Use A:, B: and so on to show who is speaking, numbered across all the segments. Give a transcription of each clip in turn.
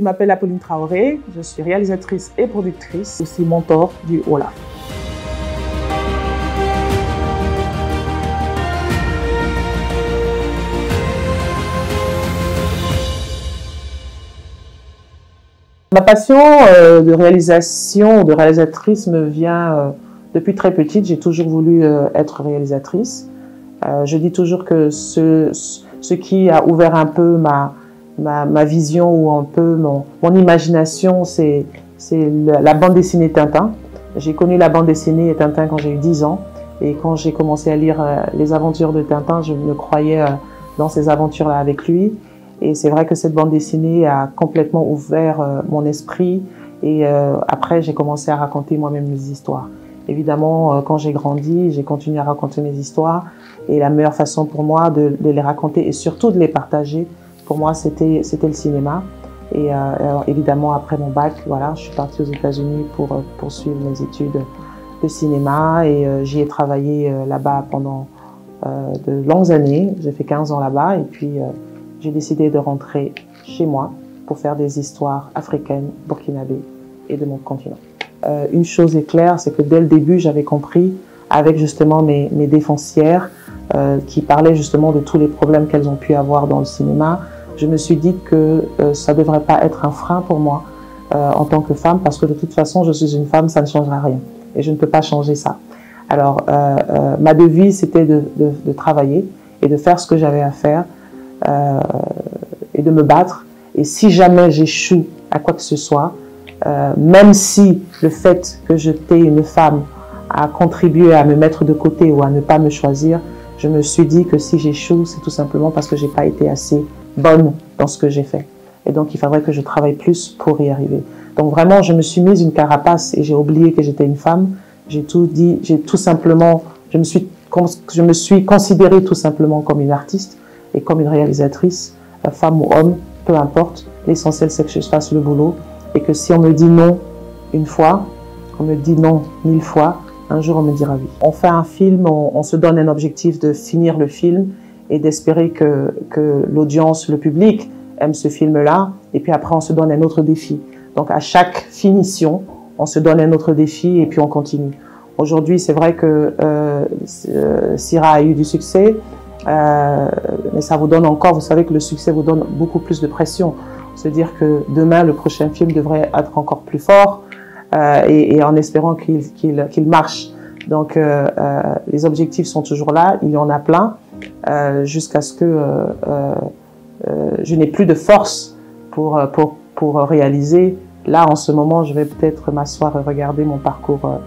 A: Je m'appelle Apolline Traoré, je suis réalisatrice et productrice, aussi mentor du Olaf. Ma passion de réalisation, de réalisatrice me vient depuis très petite. J'ai toujours voulu être réalisatrice. Je dis toujours que ce qui a ouvert un peu ma vision ou un peu mon imagination, c'est la bande dessinée Tintin. J'ai connu la bande dessinée Tintin quand j'ai eu 10 ans. Et quand j'ai commencé à lire les aventures de Tintin, je me croyais dans ces aventures-là avec lui. Et c'est vrai que cette bande dessinée a complètement ouvert mon esprit. Et après, j'ai commencé à raconter moi-même mes histoires. Évidemment, quand j'ai grandi, j'ai continué à raconter mes histoires. Et la meilleure façon pour moi de les raconter et surtout de les partager, pour moi, c'était le cinéma. Et évidemment, après mon bac, voilà, je suis partie aux États-Unis pour poursuivre mes études de cinéma. Et j'y ai travaillé là-bas pendant de longues années. J'ai fait 15 ans là-bas. Et puis, j'ai décidé de rentrer chez moi pour faire des histoires africaines, burkinabées et de mon continent. Une chose est claire, c'est que dès le début, j'avais compris, avec justement mes défoncières, qui parlaient justement de tous les problèmes qu'elles ont pu avoir dans le cinéma, je me suis dit que ça ne devrait pas être un frein pour moi en tant que femme, parce que de toute façon, je suis une femme, ça ne changera rien. Et je ne peux pas changer ça. Alors, ma devise, c'était de travailler et de faire ce que j'avais à faire, et de me battre. Et si jamais j'échoue à quoi que ce soit, même si le fait que j'étais une femme a contribué à me mettre de côté ou à ne pas me choisir, je me suis dit que si j'échoue, c'est tout simplement parce que j'ai pas été assez bonne dans ce que j'ai fait. Et donc, il faudrait que je travaille plus pour y arriver. Donc vraiment, je me suis mise une carapace et j'ai oublié que j'étais une femme. J'ai tout dit, je me suis considérée tout simplement comme une artiste et comme une réalisatrice, femme ou homme, peu importe. L'essentiel, c'est que je fasse le boulot et que si on me dit non une fois, on me dit non 1000 fois, un jour on me dira oui. On fait un film, on se donne un objectif de finir le film et d'espérer que l'audience, le public aime ce film-là, et puis après on se donne un autre défi. Donc à chaque finition, on se donne un autre défi et puis on continue. Aujourd'hui, c'est vrai que Sira a eu du succès, mais ça vous donne encore, vous savez que le succès vous donne beaucoup plus de pression. Se dire que demain, le prochain film devrait être encore plus fort, et en espérant qu'il marche. Donc, les objectifs sont toujours là, il y en a plein, jusqu'à ce que je n'ai plus de force pour réaliser. Là, en ce moment, je vais peut-être m'asseoir et regarder mon parcours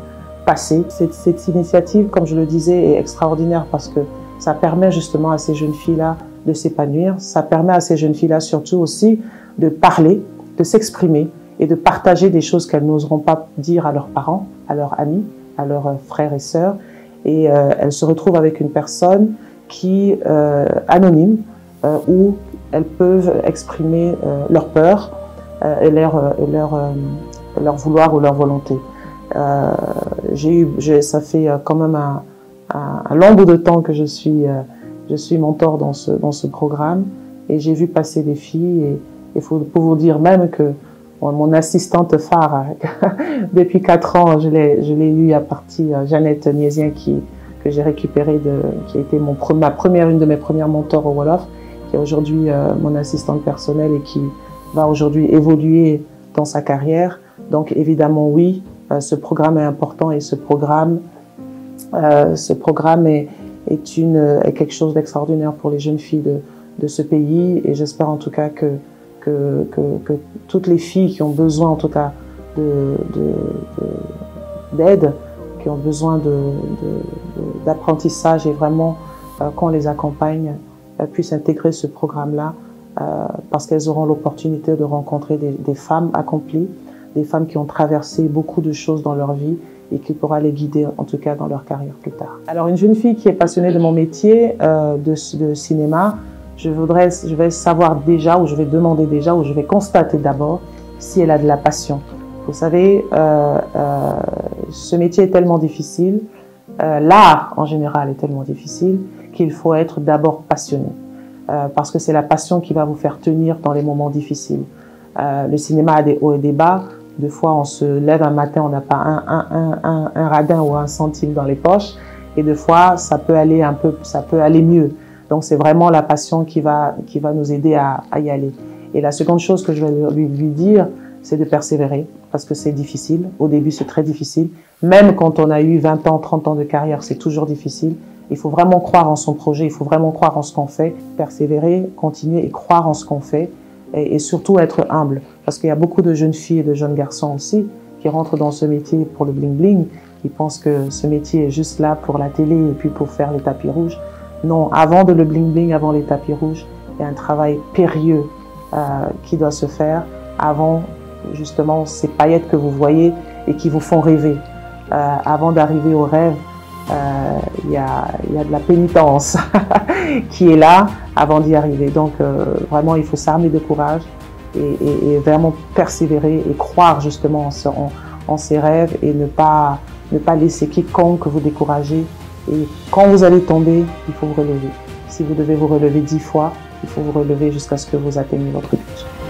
A: passé. Cette initiative, comme je le disais, est extraordinaire parce que ça permet justement à ces jeunes filles-là de s'épanouir. Ça permet à ces jeunes filles-là surtout aussi de parler, de s'exprimer et de partager des choses qu'elles n'oseront pas dire à leurs parents, à leurs amis, à leurs frères et sœurs. Et elles se retrouvent avec une personne qui anonyme, où elles peuvent exprimer leur peur et leur vouloir ou leur volonté. Ça fait quand même un long bout de temps que je suis mentor dans ce programme, et j'ai vu passer des filles, et il faut vous dire même que mon assistante phare, depuis 4 ans, je l'ai eu à partir Jeannette Niésien, que j'ai récupérée, qui a été une de mes premières mentors au Wolof, qui est aujourd'hui mon assistante personnelle et qui va aujourd'hui évoluer dans sa carrière. Donc évidemment oui, ce programme est important, et ce programme est quelque chose d'extraordinaire pour les jeunes filles de ce pays, et j'espère en tout cas que toutes les filles qui ont besoin en tout cas d'aide, qui ont besoin d'apprentissage, et vraiment qu'on les accompagne, puissent intégrer ce programme-là, parce qu'elles auront l'opportunité de rencontrer des femmes accomplies, des femmes qui ont traversé beaucoup de choses dans leur vie et qui pourra les guider en tout cas dans leur carrière plus tard. Alors une jeune fille qui est passionnée de mon métier de cinéma, je vais savoir déjà, ou je vais demander déjà, ou je vais constater d'abord si elle a de la passion. Vous savez, ce métier est tellement difficile, l'art en général est tellement difficile, qu'il faut être d'abord passionné. Parce que c'est la passion qui va vous faire tenir dans les moments difficiles. Le cinéma a des hauts et des bas. Des fois, on se lève un matin, on n'a pas un radin ou un centime dans les poches. Et des fois, ça peut aller mieux. Donc, c'est vraiment la passion qui va nous aider à y aller. Et la seconde chose que je vais lui dire, c'est de persévérer, parce que c'est difficile. Au début, c'est très difficile. Même quand on a eu 20 ans, 30 ans de carrière, c'est toujours difficile. Il faut vraiment croire en son projet, il faut vraiment croire en ce qu'on fait, persévérer, continuer et croire en ce qu'on fait. Et surtout être humble, parce qu'il y a beaucoup de jeunes filles et de jeunes garçons aussi qui rentrent dans ce métier pour le bling-bling, qui pensent que ce métier est juste là pour la télé et puis pour faire les tapis rouges. Non, avant de le bling-bling, avant les tapis rouges, il y a un travail périlleux qui doit se faire avant justement ces paillettes que vous voyez et qui vous font rêver. Avant d'arriver au rêve, il y a de la pénitence qui est là avant d'y arriver. Donc vraiment, il faut s'armer de courage et vraiment persévérer et croire justement en ses rêves et ne pas laisser quiconque vous décourager. Et quand vous allez tomber, il faut vous relever. Si vous devez vous relever 10 fois, il faut vous relever jusqu'à ce que vous atteigniez votre but.